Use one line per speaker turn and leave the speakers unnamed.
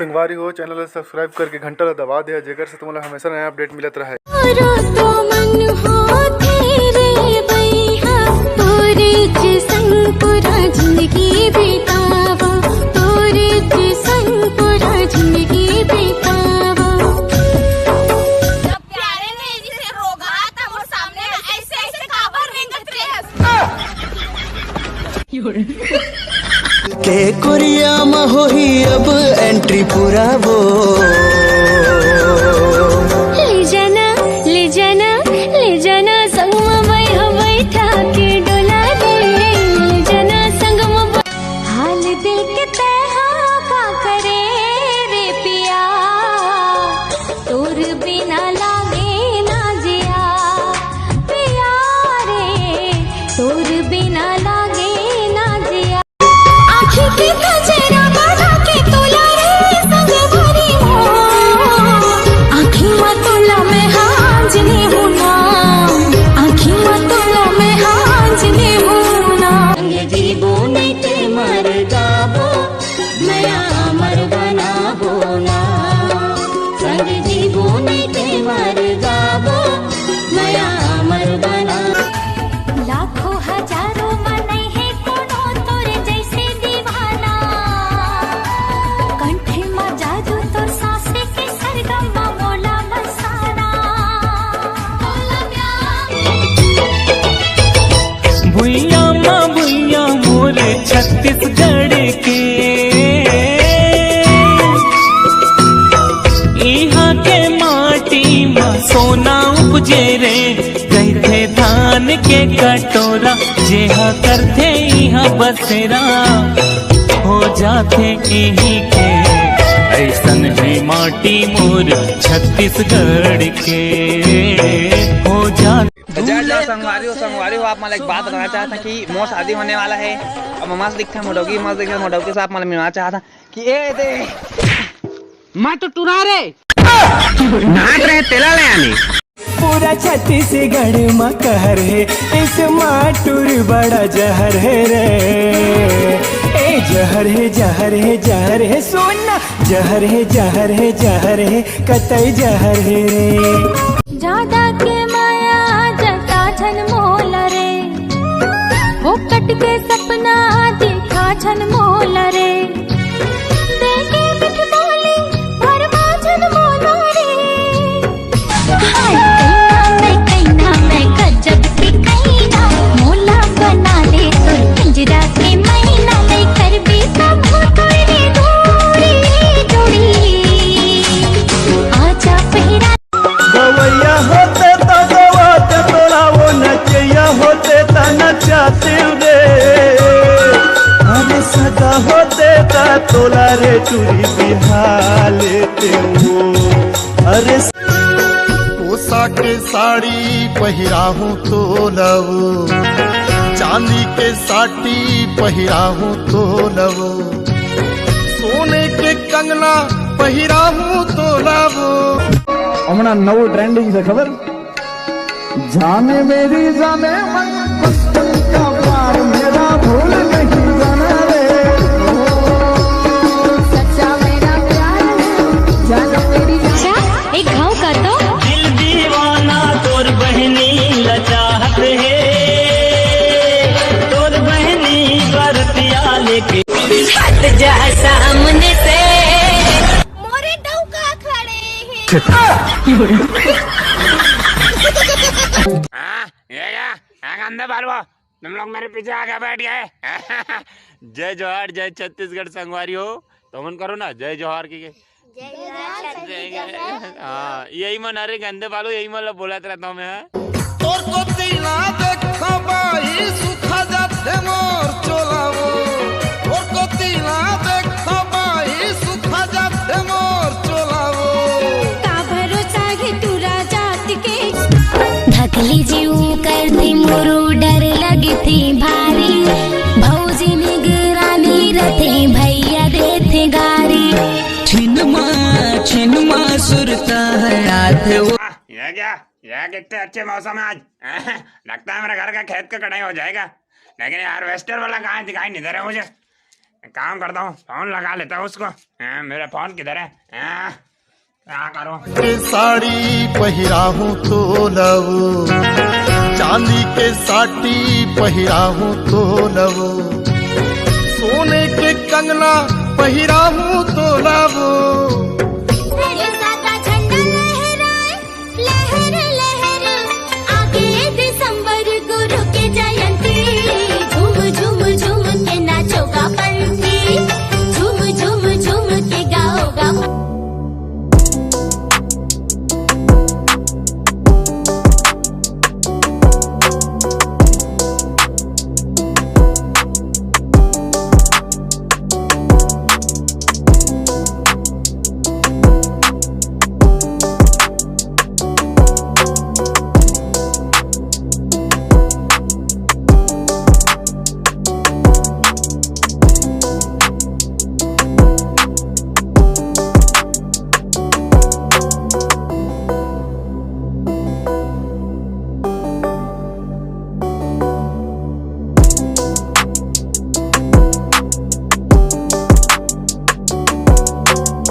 संगवारी हो channel subscribe करके घंटा ला दबा दे जेकर से तुम्हारा हमेशा नया अपडेट मिलत रहे।
के कोरिया में हो ही अब एंट्री पूरा वो
ले जाना संग में बैठा के डोला दे ले जाना संग में हाल दिल के तहा का करे रे पिया तोर बिना लागे ना जिया पिया रे तोर बिना लागे ना जिया आँखी के गजरा बढ़ा के तोला रे संग भरी हो आँखी में तोला में हांजनी हूँ ना आँखी में तोला में हांजनी हूँ ना संग जीवो नहीं ते मर जाबो नया अमर बनाबो ना संग जीवो नहीं ते मर जाबो नया अमर बना लाखों हजारों मन है कोनो तोरे जैसे दीवाना कंठे में जादू तोर सांसे के सरगम मोला बसाना
भुइया मोरे छत्तीसगढ़ के यहाँ के माटी में सोना उपजे रे कहते धान के कटोरा जेहा करते यहाँ बसेरा हो जाते यही के ऐसन है माटी मोर छत्तीसगढ़ के हो जाते।
जय संगवारी हो आप मला एक बात बताना चाहता कि मोर शादी होने वाला है। अब मस्त दिखता है मोडोगी से आप मला मिलना चाहता कि ए दे मैं तो टुरा रे नाच रहे तेला ले आनी
पूरा छत्तीसगढ़ में कहर है इस माटूर बड़ा जहर है रे ए जहर है सोना जहर है कतई जहर है रे
ज्यादा के माया जता छन मोल रे वो कट के सपना देखा छन मोल रे देखे मिठ बोली भरमा छन मोल रे हाय कहीं मैं गजब के कहीं मोला बना ले तो पिंजरा के महीना ले कर भी सब तोरे दूरी जोड़ी आजा पहरा
गवैया होते तो गवाते तोरा वो नचैया होते तो नचाते रे अरे सदा होते ता तोला रे चूड़ी बिहा लेते हो अरे
कोसा के साड़ी पहिराहूँ तो लवो चांदी के साटी पहिराहूँ तो लवो सोने के कंगना पहिराहूँ तो लवो
हमारा नवो ट्रेंडिंग से खबर जाने मेरी जाने मन का प्यार मेरा भूल नहीं जाना रे
सच्चा मेरा प्यार जाना मेरी जान एक घाव कर दो
दिल दीवाना तोर बहनी लचाहत है तोर बहनी बरतिया लेके
हट जा सामने से मोरे डौका खड़े हैं
अंदर बालवा तुम लोग मेरे पीछे आगे बैठ गए
जय जोहार जय छत्तीसगढ़ संगवारी हो तो मन करो ना जय जोहार की हाँ यही मन अरे गंदे बालो यही मतलब बोला रहता हूँ मैं
तोर को तीना देखा बाई सुखा जाते मोर चोलावो तोर को तीना देखा बाई सुखा जाते मोर चोलावो
का भरोसा है तू राजा के धकली जीव कर दी मोरू डर लगी थी भारी भौजी निगरानी रथे भैया देते गारी
छिनमा सुरता है हाथ वो
ये क्या ये कितने अच्छे मौसम है आज लगता है मेरा घर का खेत का कटाई हो जाएगा लेकिन हार्वेस्टर वाला कहाँ दिखाई नहीं दे रहा मुझे
एक काम करता हूँ, फोन लगा लेता हूँ उसको। मेरा फोन किधर है? क्या करूँ?
के साड़ी पहिरा हूँ तो लवो, चांदी के साटी पहिरा हूँ तो लवो, सोने के कंगना पहिरा हूँ तो